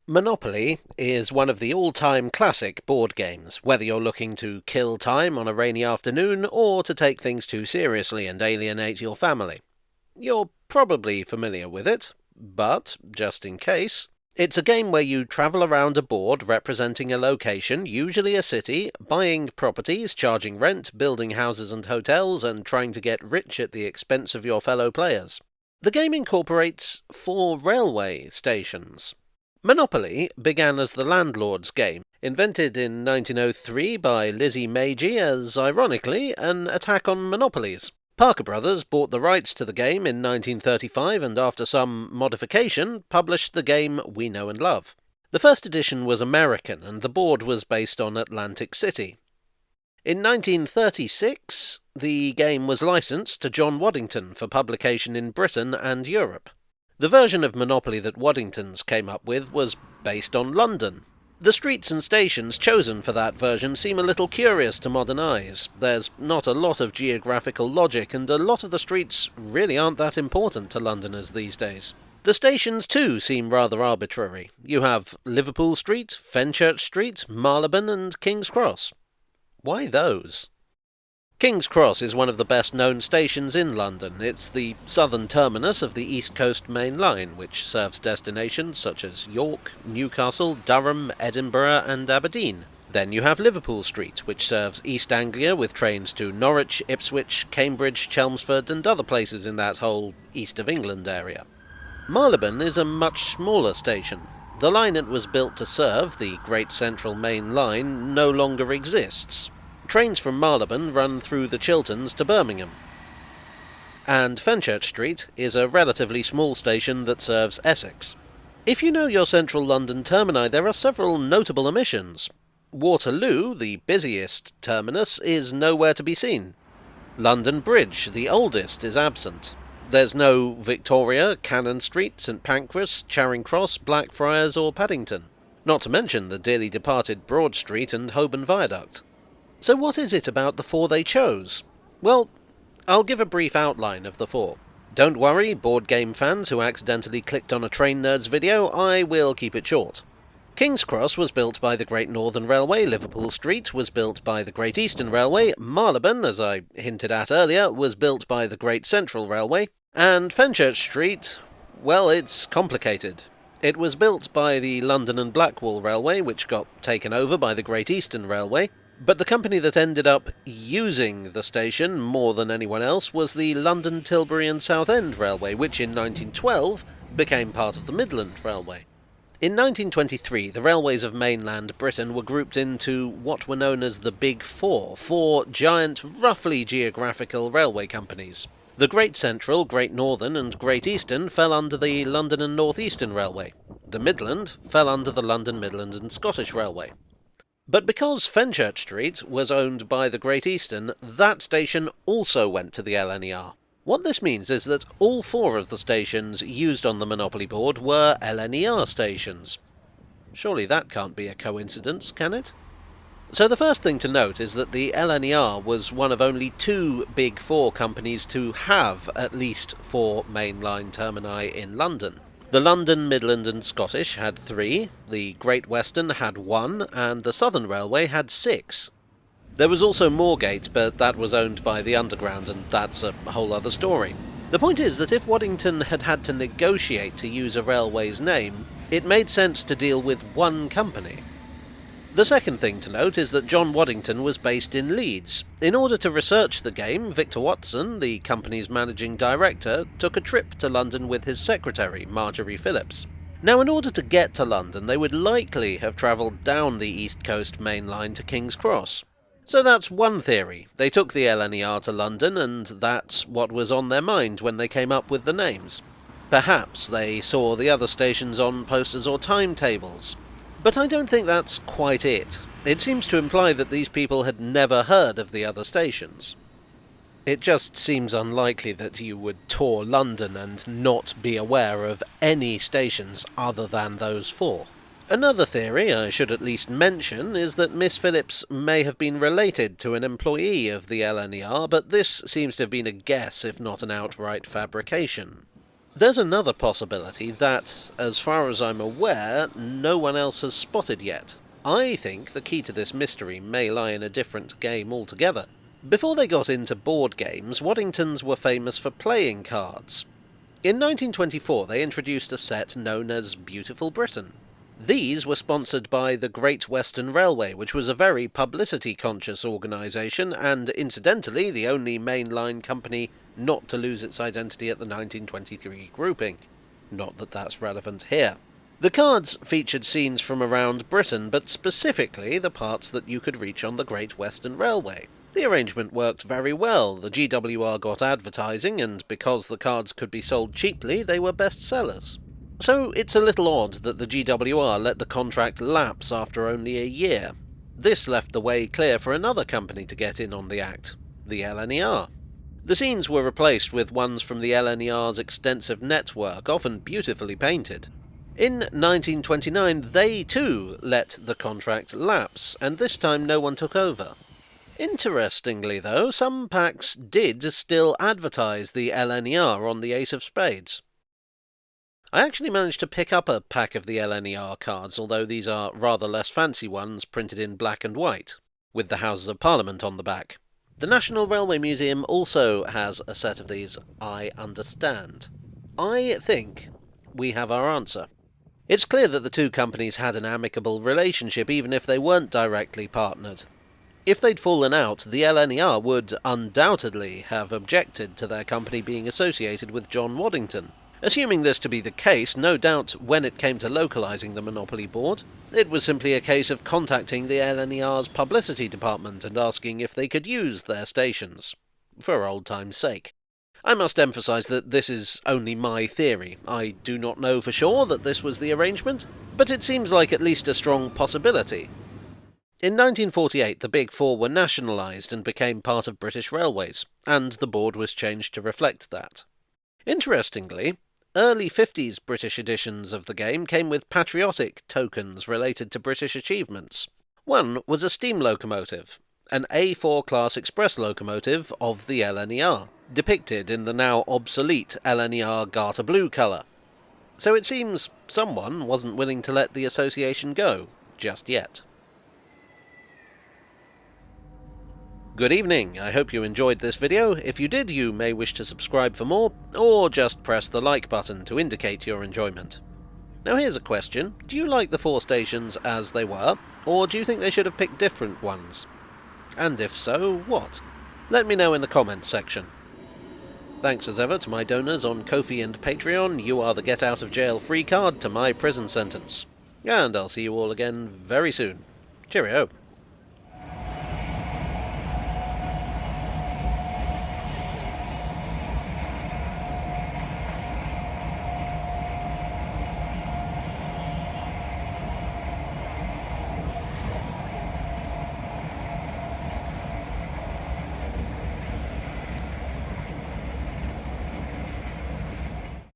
Monopoly is one of the all-time classic board games, whether you're looking to kill time on a rainy afternoon or to take things too seriously and alienate your family. You're probably familiar with it, but, just in case, it's a game where you travel around a board representing a location, usually a city, buying properties, charging rent, building houses and hotels, and trying to get rich at the expense of your fellow players. The game incorporates 4 railway stations. Monopoly began as the landlord's game, invented in 1903 by Lizzie Meiji as, ironically, an attack on monopolies. Parker Brothers bought the rights to the game in 1935 and, after some modification, published the game we know and love. The first edition was American, and the board was based on Atlantic City. In 1936, the game was licensed to John Waddington for publication in Britain and Europe. The version of Monopoly that Waddington's came up with was based on London. The streets and stations chosen for that version seem a little curious to modern eyes. There's not a lot of geographical logic, and a lot of the streets really aren't that important to Londoners these days. The stations, too, seem rather arbitrary. You have Liverpool Street, Fenchurch Street, Marylebone, and King's Cross. Why those? King's Cross is one of the best-known stations in London. It's the southern terminus of the East Coast Main Line, which serves destinations such as York, Newcastle, Durham, Edinburgh and Aberdeen. Then you have Liverpool Street, which serves East Anglia with trains to Norwich, Ipswich, Cambridge, Chelmsford and other places in that whole East of England area. Marylebone is a much smaller station. The line it was built to serve, the Great Central Main Line, no longer exists. Trains from Marylebone run through the Chilterns to Birmingham. And Fenchurch Street is a relatively small station that serves Essex. If you know your central London termini, there are several notable omissions. Waterloo, the busiest terminus, is nowhere to be seen. London Bridge, the oldest, is absent. There's no Victoria, Cannon Street, St Pancras, Charing Cross, Blackfriars or Paddington. Not to mention the dearly departed Broad Street and Holborn Viaduct. So what is it about the 4 they chose? Well, I'll give a brief outline of the 4. Don't worry, board game fans who accidentally clicked on a Train Nerds video, I will keep it short. King's Cross was built by the Great Northern Railway, Liverpool Street was built by the Great Eastern Railway, Marylebone, as I hinted at earlier, was built by the Great Central Railway, and Fenchurch Street, well, it's complicated. It was built by the London and Blackwall Railway, which got taken over by the Great Eastern Railway, but the company that ended up using the station more than anyone else was the London, Tilbury and Southend Railway, which in 1912 became part of the Midland Railway. In 1923, the railways of mainland Britain were grouped into what were known as the Big Four, 4 giant, roughly geographical railway companies. The Great Central, Great Northern and Great Eastern fell under the London and North Eastern Railway. The Midland fell under the London, Midland and Scottish Railway. But because Fenchurch Street was owned by the Great Eastern, that station also went to the LNER. What this means is that all 4 of the stations used on the Monopoly board were LNER stations. Surely that can't be a coincidence, can it? So the first thing to note is that the LNER was one of only 2 Big Four companies to have at least 4 mainline termini in London. The London, Midland and Scottish had 3, the Great Western had 1, and the Southern Railway had 6. There was also Moorgate, but that was owned by the Underground, and that's a whole other story. The point is that if Waddington had had to negotiate to use a railway's name, it made sense to deal with one company. The second thing to note is that John Waddington was based in Leeds. In order to research the game, Victor Watson, the company's managing director, took a trip to London with his secretary, Marjorie Phillips. Now, in order to get to London, they would likely have travelled down the East Coast Main Line to King's Cross. So that's one theory. They took the LNER to London, and that's what was on their mind when they came up with the names. Perhaps they saw the other stations on posters or timetables. But I don't think that's quite it. It seems to imply that these people had never heard of the other stations. It just seems unlikely that you would tour London and not be aware of any stations other than those 4. Another theory I should at least mention is that Miss Phillips may have been related to an employee of the LNER, but this seems to have been a guess if not an outright fabrication. There's another possibility that, as far as I'm aware, no one else has spotted yet. I think the key to this mystery may lie in a different game altogether. Before they got into board games, Waddingtons were famous for playing cards. In 1924 they introduced a set known as Beautiful Britain. These were sponsored by the Great Western Railway, which was a very publicity-conscious organisation, and incidentally the only mainline company not to lose its identity at the 1923 grouping. Not that that's relevant here. The cards featured scenes from around Britain, but specifically the parts that you could reach on the Great Western Railway. The arrangement worked very well. The GWR got advertising, and because the cards could be sold cheaply, they were bestsellers. So it's a little odd that the GWR let the contract lapse after only a year. This left the way clear for another company to get in on the act, the LNER. The scenes were replaced with ones from the LNER's extensive network, often beautifully painted. In 1929 they too let the contract lapse, and this time no one took over. Interestingly though, some packs did still advertise the LNER on the Ace of Spades. I actually managed to pick up a pack of the LNER cards, although these are rather less fancy ones printed in black and white, with the Houses of Parliament on the back. The National Railway Museum also has a set of these, I understand. I think we have our answer. It's clear that the two companies had an amicable relationship, even if they weren't directly partnered. If they'd fallen out, the LNER would undoubtedly have objected to their company being associated with John Waddington. Assuming this to be the case, no doubt when it came to localising the Monopoly board, it was simply a case of contacting the LNER's publicity department and asking if they could use their stations, for old time's sake. I must emphasise that this is only my theory. I do not know for sure that this was the arrangement, but it seems like at least a strong possibility. In 1948 the Big Four were nationalised and became part of British Railways, and the board was changed to reflect that. Interestingly, early 50s British editions of the game came with patriotic tokens related to British achievements. One was a steam locomotive, an A4 class express locomotive of the LNER, depicted in the now obsolete LNER Garter blue colour. So it seems someone wasn't willing to let the association go, just yet. Good evening, I hope you enjoyed this video. If you did, you may wish to subscribe for more, or just press the like button to indicate your enjoyment. Now here's a question: do you like the 4 stations as they were, or do you think they should have picked different ones? And if so, what? Let me know in the comments section. Thanks as ever to my donors on Ko-fi and Patreon. You are the get out of jail free card to my prison sentence. And I'll see you all again very soon. Cheerio.